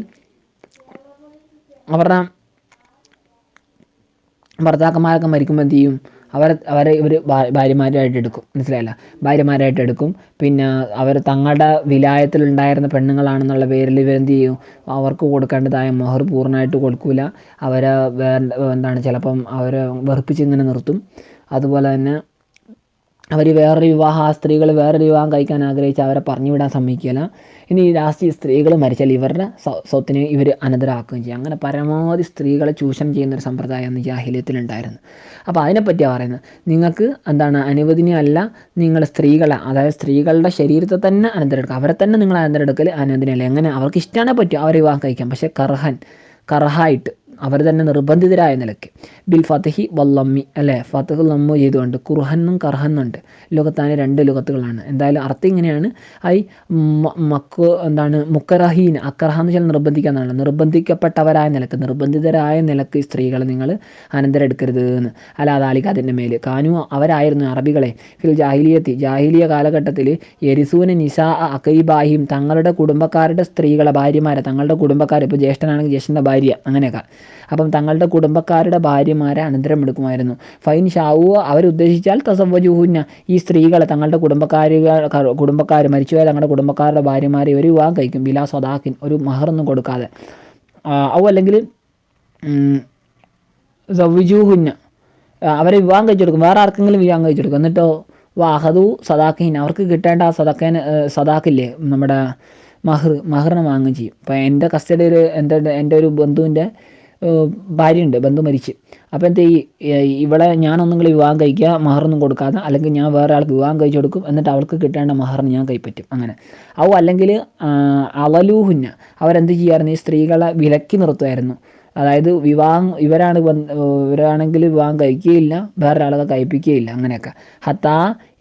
അവരുടെ ഭർത്താക്കന്മാരൊക്കെ മരിക്കുമ്പോൾ എന്ത് ചെയ്യും, അവരെ ഇവർ ഭാര്യമാരായിട്ട് എടുക്കും. മനസ്സിലായില്ല, ഭാര്യമാരായിട്ട് എടുക്കും. പിന്നെ അവർ തങ്ങളുടെ വിലായത്തിലുണ്ടായിരുന്ന പെണ്ണുങ്ങളാണെന്നുള്ള പേരിൽ ഇവരെന്ത് ചെയ്യും, അവർക്ക് കൊടുക്കേണ്ടതായ മഹർ പൂർണ്ണമായിട്ട് കൊടുക്കില്ല. അവരെ എന്താണ് ചിലപ്പം അവരെ വെറുപ്പിച്ച് ഇങ്ങനെ നിർത്തും. അതുപോലെ തന്നെ അവർ വേറൊരു വിവാഹം, ആ സ്ത്രീകൾ വേറൊരു വിവാഹം കഴിക്കാൻ ആഗ്രഹിച്ച് അവരെ പറഞ്ഞു വിടാൻ സമ്മതിക്കില്ല. ഇനി ലാസ്റ്റ് സ്ത്രീകൾ മരിച്ചാൽ ഇവരുടെ സ്വത്തിനെ ഇവർ അനന്തരമാക്കുകയും ചെയ്യും. അങ്ങനെ പരമാവധി സ്ത്രീകളെ ചൂഷണം ചെയ്യുന്നൊരു സമ്പ്രദായമാണ് ജാഹിലിയത്തിലുണ്ടായിരുന്നത്. അപ്പോൾ അതിനെപ്പറ്റിയാണ് പറയുന്നത്. നിങ്ങൾക്ക് എന്താണ് അനുവദനീയമല്ല നിങ്ങൾ സ്ത്രീകളെ, അതായത് സ്ത്രീകളുടെ ശരീരത്തെ തന്നെ അനന്തരം അവരെ തന്നെ നിങ്ങൾ അനന്തരം എടുക്കൽ അനുവദനീയമല്ല. എങ്ങനെ അവർക്ക് ഇഷ്ടമാണേ പറ്റും അവരെ വിവാഹം കഴിക്കാം, പക്ഷേ കർഹായിട്ട് അവർ തന്നെ നിർബന്ധിതരായ നിലയ്ക്ക്. ബിൽ ഫതഹി വല്ലമ്മി അല്ലേ, ഫതഹ് ലമ്മു ചെയ്തുകൊണ്ട് കുർഹന്നും കർഹന്നുണ്ട്. ലുഗത്താന് 2 ലുഗത്തുകളാണ്. എന്തായാലും അർത്ഥം ഇങ്ങനെയാണ്. എന്താണ് മുക്കറഹീൻ, അക്കറഹെന്ന് വെച്ചാൽ നിർബന്ധിക്കാന്നാണ്, നിർബന്ധിക്കപ്പെട്ടവരായ നിലക്ക്, നിർബന്ധിതരായ നിലക്ക് സ്ത്രീകളെ നിങ്ങൾ അനന്തരം എടുക്കരുത് എന്ന്. അല്ലാതാലിക്ക് അതിൻ്റെ മേൽ കാനു അവരായിരുന്നു അറബികളെ ഫിൽ ജാഹിലിയ കാലഘട്ടത്തിൽ യരിസൂന നിസാ അഖൈബാഹിം തങ്ങളുടെ കുടുംബക്കാരുടെ സ്ത്രീകളെ ഭാര്യമാരെ, തങ്ങളുടെ കുടുംബക്കാർ, ഇപ്പോൾ ജ്യേഷ്ഠനാണെങ്കിൽ ജ്യേഷ്ഠൻ്റെ ഭാര്യ, അങ്ങനെയൊക്കെ. അപ്പം തങ്ങളുടെ കുടുംബക്കാരുടെ ഭാര്യമാരെ അനന്തരം എടുക്കുമായിരുന്നു. ഫൈൻ ഷാവു അവരുദ്ദേശിച്ചാൽ തസവ്വജൂഹുന്ന ഈ സ്ത്രീകളെ തങ്ങളുടെ കുടുംബക്കാർ മരിച്ചുപോയ തങ്ങളുടെ കുടുംബക്കാരുടെ ഭാര്യമാരെ ഒരു വിവാഹം കഴിക്കും. ബിലാ സ്വദാഖിൻ ഒരു മഹറൊന്നും കൊടുക്കാതെ. അല്ലെങ്കിൽ സവ്വിജൂഹുന്ന അവരെ വിവാഹം കഴിച്ചെടുക്കും, വേറെ ആർക്കെങ്കിലും വിവാഹം കഴിച്ചെടുക്കും. എന്നിട്ടോ വാഹദു സദാഖിൻ അവർക്ക് കിട്ടേണ്ട ആ സദാഖില്ലേ നമ്മുടെ മഹറിനെ വാങ്ങുകയും ചെയ്യും. ഇപ്പോൾ എൻ്റെ കസ്റ്റഡിയിൽ എൻ്റെ ഒരു ബന്ധുവിൻ്റെ ഭാര്യയുണ്ട്, ബന്ധു മരിച്ച്. അപ്പോൾ എന്ത് ഇവിടെ ഞാനൊന്നെങ്കിലും വിവാഹം കഴിക്കുക മഹറൊന്നും കൊടുക്കാതെ, അല്ലെങ്കിൽ ഞാൻ വേറെ ആൾക്ക് വിവാഹം കഴിച്ചു കൊടുക്കും, എന്നിട്ട് അവൾക്ക് കിട്ടേണ്ട മഹറിന് ഞാൻ കൈപ്പറ്റും. അങ്ങനെ അല്ലെങ്കിൽ അവലൂഹുന്ന അവരെന്ത് ചെയ്യായിരുന്നു, ഈ സ്ത്രീകളെ വിലക്കി നിർത്തുമായിരുന്നു. അതായത് ഇവരാണെങ്കിൽ വിവാഹം കഴിക്കുകയില്ല, വേറൊരാളെ കഴിപ്പിക്കുകയില്ല, അങ്ങനെയൊക്കെ. ഹത്താ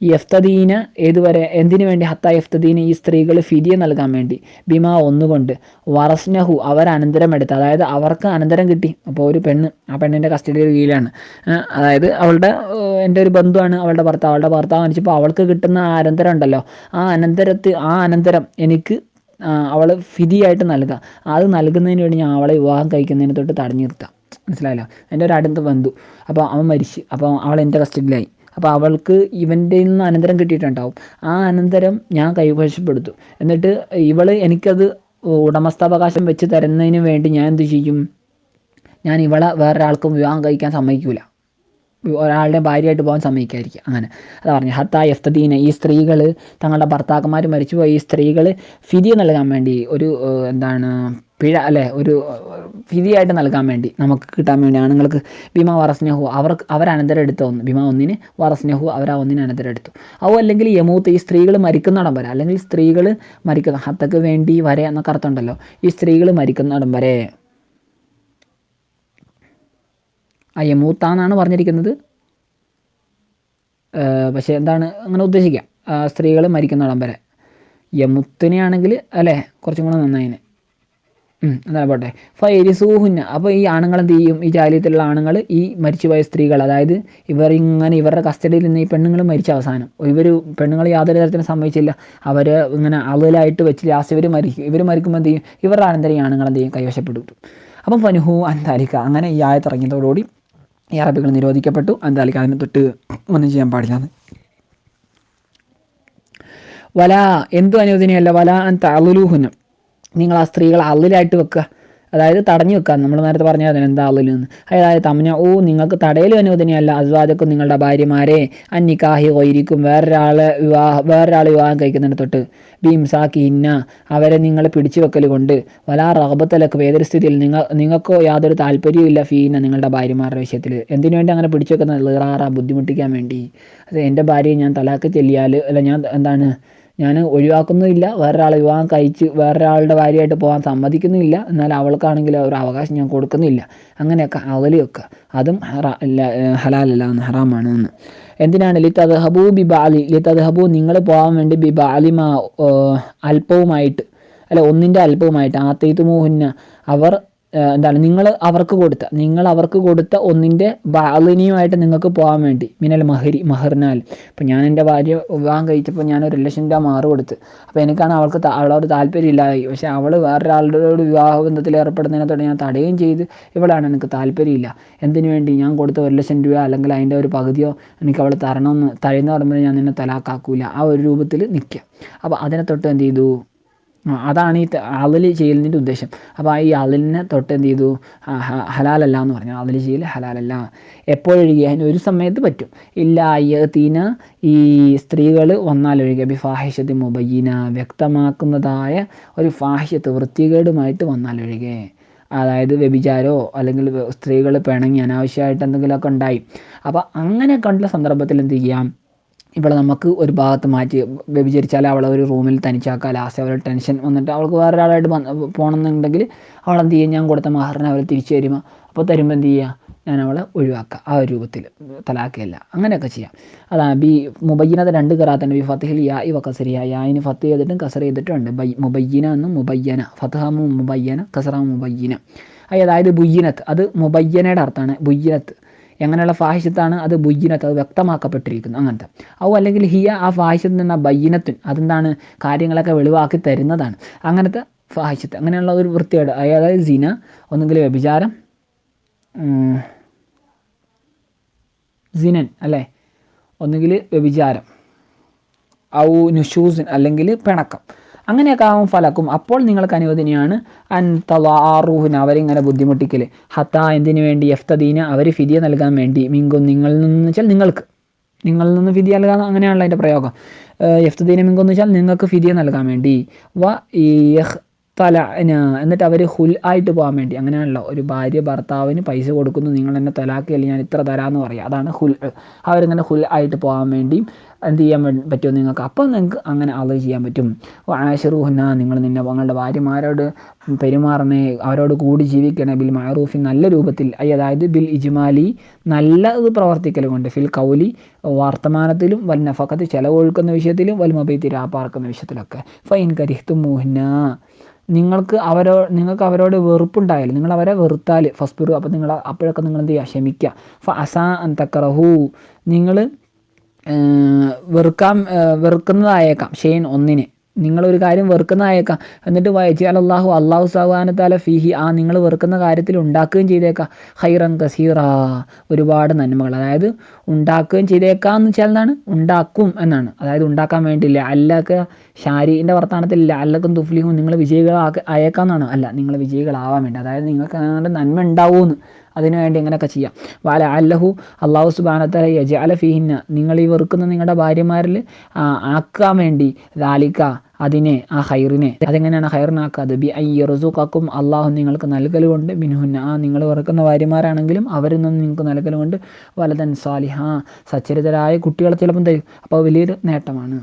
യഫ്തദീന ഏതുവരെ, എന്തിനു വേണ്ടി, ഹത്താ യഫ്തദീന ഈ സ്ത്രീകൾ ഫിദിയ നൽകാൻ വേണ്ടി, ബിമാ ഒന്നുകൊണ്ട്, വറസ്നഹു അവരനന്തരം എടുത്ത്, അതായത് അവർക്ക് അനന്തരം കിട്ടി. അപ്പോൾ ഒരു പെണ്ണ് ആ പെണ്ണിൻ്റെ കസ്റ്റഡിയിൽ കീഴിലാണ്, അതായത് എൻ്റെ ഒരു ബന്ധുവാണ് അവളുടെ ഭർത്താവ് മരിച്ചപ്പോൾ അവൾക്ക് കിട്ടുന്ന ആ അനന്തരം ഉണ്ടല്ലോ, ആ അനന്തരം എനിക്ക് അവൾ ഫിദിയായിട്ട് നൽകുക. അത് നൽകുന്നതിന് വേണ്ടി ഞാൻ അവളെ വിവാഹം കഴിക്കുന്നതിന് തൊട്ട് തടഞ്ഞു നിർത്താം. മനസ്സിലായല്ലോ, എൻ്റെ ഒരു അടുത്ത ബന്ധു, അപ്പോൾ അവൻ മരിച്ച്, അപ്പോൾ അവൾ എൻ്റെ കസ്റ്റഡിയിലായി. അപ്പോൾ അവൾക്ക് ഇവൻ്റെ നിന്ന് അനന്തരം കിട്ടിയിട്ടുണ്ടാവും. ആ അനന്തരം ഞാൻ കൈവശപ്പെടുത്തും. എന്നിട്ട് എനിക്കത് ഉടമസ്ഥാവകാശം വെച്ച് തരുന്നതിന് വേണ്ടി ഞാൻ എന്ത് ചെയ്യും, ഞാൻ ഇവളെ വേറൊരാൾക്കും വിവാഹം കഴിക്കാൻ സമ്മതിക്കില്ല, ഒരാളുടെ ഭാര്യയായിട്ട് പോകാൻ സമ്മതിക്കാതിരിക്കുക. അങ്ങനെ അതാ പറഞ്ഞു. ഹത്താ യഫ്തദീന ഈ സ്ത്രീകൾ തങ്ങളുടെ ഭർത്താക്കന്മാർ മരിച്ചുപോയി ഈ സ്ത്രീകൾ ഫിദിയ നൽകാൻ വേണ്ടി, ഒരു പിഴ അല്ലേ, ഒരു ഫിദിയായിട്ട് നൽകാൻ വേണ്ടി, നമുക്ക് കിട്ടാൻ വേണ്ടി ആണുങ്ങൾക്ക്, ബിമാ വറസ്നഹു അവരനന്തരം എടുത്ത ഒന്ന്, ബിമാ ഒന്നിന് വറസ്നഹു ഒന്നിന് അനന്തരം എടുത്തു. അല്ലെങ്കിൽ യമൂത്ത് ഈ സ്ത്രീകൾ മരിക്കുന്നിടം വരെ, അല്ലെങ്കിൽ സ്ത്രീകൾ മരിക്കുന്ന ഹത്തക്ക് വേണ്ടി വരെ എന്നൊക്കെ അർത്ഥം ഉണ്ടല്ലോ, ഈ സ്ത്രീകൾ മരിക്കുന്നിടം വരെ, യമൂത്താന്നാണ് പറഞ്ഞിരിക്കുന്നത്, പക്ഷേ എന്താണ് അങ്ങനെ ഉദ്ദേശിക്കാം, സ്ത്രീകൾ മരിക്കുന്നിടം വരെ. യമുത്തിനെയാണെങ്കിൽ അല്ലേ കുറച്ചും കൂടെ നന്നായിന്, എന്താണ് പോട്ടെ. ഫൈരിസൂഹുന്ന അപ്പോൾ ഈ ആണുങ്ങൾ എന്ത് ചെയ്യും, ഈ ജാലിയത്തിലുള്ള ആണുങ്ങൾ ഈ മരിച്ചുപോയ സ്ത്രീകൾ, അതായത് ഇവരുടെ കസ്റ്റഡിയിൽ നിന്ന് ഈ പെണ്ണുങ്ങൾ മരിച്ച അവസാനം പെണ്ണുങ്ങൾ യാതൊരു തരത്തിലും സമ്മതിച്ചില്ല, അവർ ഇങ്ങനെ അവലായിട്ട് വെച്ച് ലാസ്റ്റ് ഇവർ മരിക്കുമ്പോൾ എന്ത് ചെയ്യും, ഇവരുടെ അനന്തരം ഈ ആണുങ്ങൾ എന്ത് ചെയ്യും, കൈവശപ്പെടുത്തും. അപ്പം ഫനുഹു അന്താലിക്ക, അങ്ങനെ ഈ ആയത്തിറങ്ങിയതോടുകൂടി ഈ അറബികൾ നിരോധിക്കപ്പെട്ടു. അന്താലിക്ക അതിനെ തൊട്ട് ഒന്നും ചെയ്യാൻ പാടില്ലാന്ന്. വല എന്തു അനുവദനീയമല്ല, വല തഅലുഹുന്ന നിങ്ങൾ ആ സ്ത്രീകളെ അള്ളിലായിട്ട് വെക്കുക, അതായത് തടഞ്ഞു വെക്കുക. നമ്മൾ നേരത്തെ പറഞ്ഞാൽ അതിന് എന്താ അള്ളിലെന്ന്, അതായത് തമ്ന നിങ്ങൾക്ക് തടയലും അനുവദനീയമല്ല അസ്വാദക്കും നിങ്ങളുടെ ഭാര്യമാരെ അന്നിക്കാഹി ഒയിരിക്കും വേറൊരാളെ വിവാഹം കഴിക്കുന്നതിന് തൊട്ട് ബീംസാക്കി ഇന്ന അവരെ നിങ്ങൾ പിടിച്ചു വെക്കൽ കൊണ്ട് വലാ റഹബത്തലക്ക് ഏതൊരു സ്ഥിതിയിൽ നിങ്ങൾക്കോ യാതൊരു താല്പര്യവും ഇല്ല ഫീന നിങ്ങളുടെ ഭാര്യമാരുടെ വിഷയത്തിൽ. എന്തിനു വേണ്ടി അങ്ങനെ പിടിച്ചു വെക്കുന്നത്, ലിറാറ ബുദ്ധിമുട്ടിക്കാൻ വേണ്ടി. അത് എൻ്റെ ഭാര്യയെ ഞാൻ തലാക്ക് ചെല്ലിയാൽ, അല്ല ഞാൻ ഞാൻ ഒഴിവാക്കുന്നുമില്ല, വേറൊരാളെ വിവാഹം കഴിച്ച് വേറൊരാളുടെ ഭാര്യയായിട്ട് പോകാൻ സമ്മതിക്കുന്നുമില്ല, എന്നാൽ അവൾക്കാണെങ്കിൽ ഒരു അവകാശം ഞാൻ കൊടുക്കുന്നില്ല. അങ്ങനെയൊക്കെ അവലി വെക്കുക, അതും ഹലാലല്ല എന്ന്, ഹറാമാണ് എന്ന്. എന്തിനാണ്? ലിതദ്ഹബൂ ബിബഅലി, ലിതദ്ഹബൂ നിങ്ങൾ പോകാൻ വേണ്ടി ബിബഅലിമാ അല്പവുമായിട്ട്, അല്ല ഒന്നിൻ്റെ അല്പവുമായിട്ട്, ആത്തൈതുമൂഹുന്ന അവർ എന്താണ് നിങ്ങൾ അവർക്ക് കൊടുത്ത ഒന്നിൻ്റെ ബാലിനിയുമായിട്ട് നിങ്ങൾക്ക് പോകാൻ വേണ്ടി, മിനൽ മഹറിനാൽ. ഇപ്പം ഞാൻ എൻ്റെ ഭാര്യ വിവാഹം കഴിച്ചപ്പോൾ ഞാൻ 1,00,000 രൂപ മഹർ കൊടുത്ത്. അപ്പോൾ എനിക്കാണ് അവളോട് താല്പര്യം ഇല്ലാതായി. പക്ഷേ അവൾ വേറൊരാളോട് വിവാഹബന്ധത്തിൽ ഏർപ്പെടുന്നതിനോട് ഞാൻ തടയുകയും ചെയ്ത്, ഇവളാണ് എനിക്ക് താല്പര്യമില്ല, എന്തിനു വേണ്ടി ഞാൻ കൊടുത്ത 1,00,000 രൂപ അല്ലെങ്കിൽ അതിൻ്റെ ഒരു പകുതിയോ എനിക്ക് അവൾ തരണമെന്ന് തഴയുന്ന പറയുമ്പോൾ ഞാൻ നിന്നെ തലാക്കാക്കൂല, ആ ഒരു രൂപത്തിൽ നിൽക്കുക. അപ്പോൾ അതിനെ തൊട്ട് എന്ത് ചെയ്തു? അതാണ് ഈ അളല് ചെയ്യലിൻ്റെ ഉദ്ദേശം. അപ്പോൾ ഈ അളലിനെ തൊട്ട് എന്ത് ചെയ്തു? ഹലാലല്ല എന്ന് പറഞ്ഞു. അളല് ചെയ്യൽ ഹലാലല്ല. എപ്പോഴൊഴികെ? അതിന് ഒരു സമയത്ത് പറ്റും. ഇല്ല അയ്യത്തീന, ഈ സ്ത്രീകൾ വന്നാലൊഴികെ, ബിഫാഹിഷത്തി മുബയ്യിന, വ്യക്തമാക്കുന്നതായ ഒരു ഫാഹിഷത്ത് വൃത്തികേടുമായിട്ട് വന്നാലൊഴികെ. അതായത് വ്യഭിചാരമോ അല്ലെങ്കിൽ സ്ത്രീകൾ പിണങ്ങി അനാവശ്യമായിട്ട് എന്തെങ്കിലുമൊക്കെ ഉണ്ടായി. അപ്പോൾ അങ്ങനെ കണ്ടുള്ള സന്ദർഭത്തിൽ എന്ത് ചെയ്യാം? ഇവിടെ നമുക്ക് ഒരു ഭാഗത്ത് മാറ്റി വ്യഭിചരിച്ചാൽ അവളെ ഒരു റൂമിൽ തനിച്ചാക്കുക. ലാസ്റ്റ് അവൾ ടെൻഷൻ വന്നിട്ട് അവൾക്ക് വേറൊരാളായിട്ട് പോകണമെന്നുണ്ടെങ്കിൽ അവളെന്ത് ചെയ്യും? ഞാൻ കൊടുത്ത മഹറിനെ അവൾ തിരിച്ചു തരുമ്പോൾ, അപ്പോൾ തരുമ്പോൾ എന്ത് ചെയ്യുക? ഞാൻ അവളെ ഒഴിവാക്കുക, ആ ഒരു രൂപത്തിൽ, തലാഖിയല്ല. അങ്ങനെയൊക്കെ ചെയ്യാം. അതാണ് മുബയ്യനത് 2 ഖിറാഅത്തുണ്ട്. ബി ഫത്ഹിൽ യാ വ കസരിയ, യായിന് ഫത്ത് ചെയ്തിട്ടും കസർ ചെയ്തിട്ടുണ്ട്. മുബയ്യന എന്നും മുബയ്യന, ഫത്ഹാമു മുബയ്യന, കസറാമു മുബയ്യന. അതായത് ബുയ്യനത്ത്, അത് മുബയ്യനയുടെ അർത്ഥമാണ്. ബുയ്യനത്ത് എങ്ങനെയുള്ള ഫാഹിഷത്താണ്? അത് ബുയ്യനത്ത്, അത് വ്യക്തമാക്കപ്പെട്ടിരിക്കുന്നു, അങ്ങനത്തെ. അല്ലെങ്കിൽ ഹിയ, ആ ഫാഹിഷത്ത് എന്ന ബയ്യനത്തുൻ, അതെന്താണ്? കാര്യങ്ങളൊക്കെ വെളിവാക്കി തരുന്നതാണ്. അങ്ങനത്തെ ഫാഹിഷത്ത്, അങ്ങനെയുള്ള ഒരു വൃത്തികേട്, അതായത് സിന, ഒന്നുകിൽ വ്യഭിചാരം, സിനൻ അല്ലേ, ഒന്നുകിൽ വ്യഭിചാരം, ഔ നുഷൂസിൻ, അല്ലെങ്കിൽ പിണക്കം, അങ്ങനെയൊക്കെ ആവും ഫലക്കും. അപ്പോൾ നിങ്ങൾക്ക് അനുവദനീയമാണ് അൻ തളാറൂഹിന്, അവരിങ്ങനെ ബുദ്ധിമുട്ടിക്കൽ, ഹത്താ എന്തിനു വേണ്ടി? യഫ്തദീന, അവർ ഫിദിയ നൽകാൻ വേണ്ടി, മിങ്കും നിങ്ങളിൽ നിന്ന് വെച്ചാൽ നിങ്ങളിൽ നിന്ന് ഫിദിയ നൽകാൻ, അങ്ങനെയാണല്ലോ അതിൻ്റെ പ്രയോഗം. യഫ്തദീന മിങ്കും എന്ന് വെച്ചാൽ നിങ്ങൾക്ക് ഫിദിയ നൽകാൻ വേണ്ടി. എന്നിട്ട് അവർ ഹുൽ ആയിട്ട് പോകാൻ വേണ്ടി. അങ്ങനെയാണല്ലോ, ഒരു ഭാര്യ ഭർത്താവിന് പൈസ കൊടുക്കുന്നു, നിങ്ങൾ എന്നെ തലാക്കിയല്ലേ, ഞാൻ ഇത്ര തരാമെന്ന് പറയാം, അതാണ് ഹുൽ. അവരിങ്ങനെ ഹുൽ ആയിട്ട് പോകാൻ വേണ്ടി എന്ത് ചെയ്യാൻ പറ്റുമോ നിങ്ങൾക്ക്? അപ്പോൾ നിങ്ങൾക്ക് അങ്ങനെ അള്ളാഹ് ചെയ്യാൻ പറ്റും. ആശിറുഹുന്ന, നിങ്ങൾ നിങ്ങളുടെ ഭാര്യമാരോട് പെരുമാറണേ, അവരോട് കൂടി ജീവിക്കണേ, ബിൽ മഅറൂഫി, നല്ല രൂപത്തിൽ, അതായത് ബിൽ ഇജ്മാലി, നല്ലത് പ്രവർത്തിക്കൽ കൊണ്ട്, ഫിൽ കൗലി, വർത്തമാനത്തിലും, വൽ നഫഖത്ത്, ചെലവൊഴുക്കുന്ന വിഷയത്തിലും, വൽ മബൈത്തി, രാപ്പാർക്കുന്ന വിഷയത്തിലൊക്കെ. ഫൈൻ കരിഹ്തുമൂഹുന്ന, നിങ്ങൾക്ക് അവരോട് വെറുപ്പുണ്ടായാലും, നിങ്ങൾ അവരെ വെറുത്താൽ, ഫസ്ബിറു, അപ്പോൾ അപ്പോഴൊക്കെ നിങ്ങൾ എന്ത് ചെയ്യുക? ക്ഷമിക്കുക. അസാ അൻ തക്റഹു, നിങ്ങൾ വെറുക്കുന്നതായേക്കാം, ഷെയ്ൻ ഒന്നിനെ, നിങ്ങളൊരു കാര്യം വെറുക്കുന്നതായേക്കാം. എന്നിട്ട് വയജിഅൽ അല്ലാഹു സുബ്ഹാനഹു വ തആല ഫീഹി, ആ നിങ്ങൾ വെറുക്കുന്ന കാര്യത്തിൽ ഉണ്ടാക്കുകയും ചെയ്തേക്കാം, ഖൈറൻ കസീറ, ഒരുപാട് നന്മകൾ. അതായത് ഉണ്ടാക്കുകയും ചെയ്തേക്കാം എന്ന് വെച്ചാൽ എന്താണ്? ഉണ്ടാക്കും എന്നാണ്. അതായത് ഉണ്ടാക്കാൻ വേണ്ടിയില്ല, അല്ലൊക്കെ ഷാരിൻ്റെ വർത്തമാനത്തിലില്ല, അല്ലക്കും തുഫ്ലിഹും, നിങ്ങൾ അയക്കാമെന്നാണ്. അല്ല, നിങ്ങൾ വിജയികളാവാൻ വേണ്ടി, അതായത് നിങ്ങൾക്ക് അങ്ങനെ നന്മ ഉണ്ടാവുമെന്ന്, അതിനു വേണ്ടി ഇങ്ങനെയൊക്കെ ചെയ്യാം. വാല അല്ലഹു, അല്ലാഹു സുബ്ഹാനഹു വ തആല യജഅല ഫീഹിന്ന, നിങ്ങൾ ഈ വെറുക്കുന്ന നിങ്ങളുടെ ഭാര്യമാരിൽ ആക്കാൻ വേണ്ടി, ദാലിക, അതിനെ, ആ ഹൈറിനെ, അതെങ്ങനെയാണ് ഹൈറിനാക്കുക? ബി അയ്യറുസുഖക്കും, അള്ളാഹു നിങ്ങൾക്ക് നൽകലുകൊണ്ട്, മിൻഹുന്ന, ആ നിങ്ങൾ വെറുക്കുന്ന ഭാര്യമാരാണെങ്കിലും അവരിൽ നിന്ന് നിങ്ങൾക്ക് നൽകലുകൊണ്ട്, വലതൻ സാലിഹ, സച്ചരിതരായ കുട്ടികളെ ചിലപ്പം തരും. അപ്പോൾ വലിയൊരു നേട്ടമാണ്.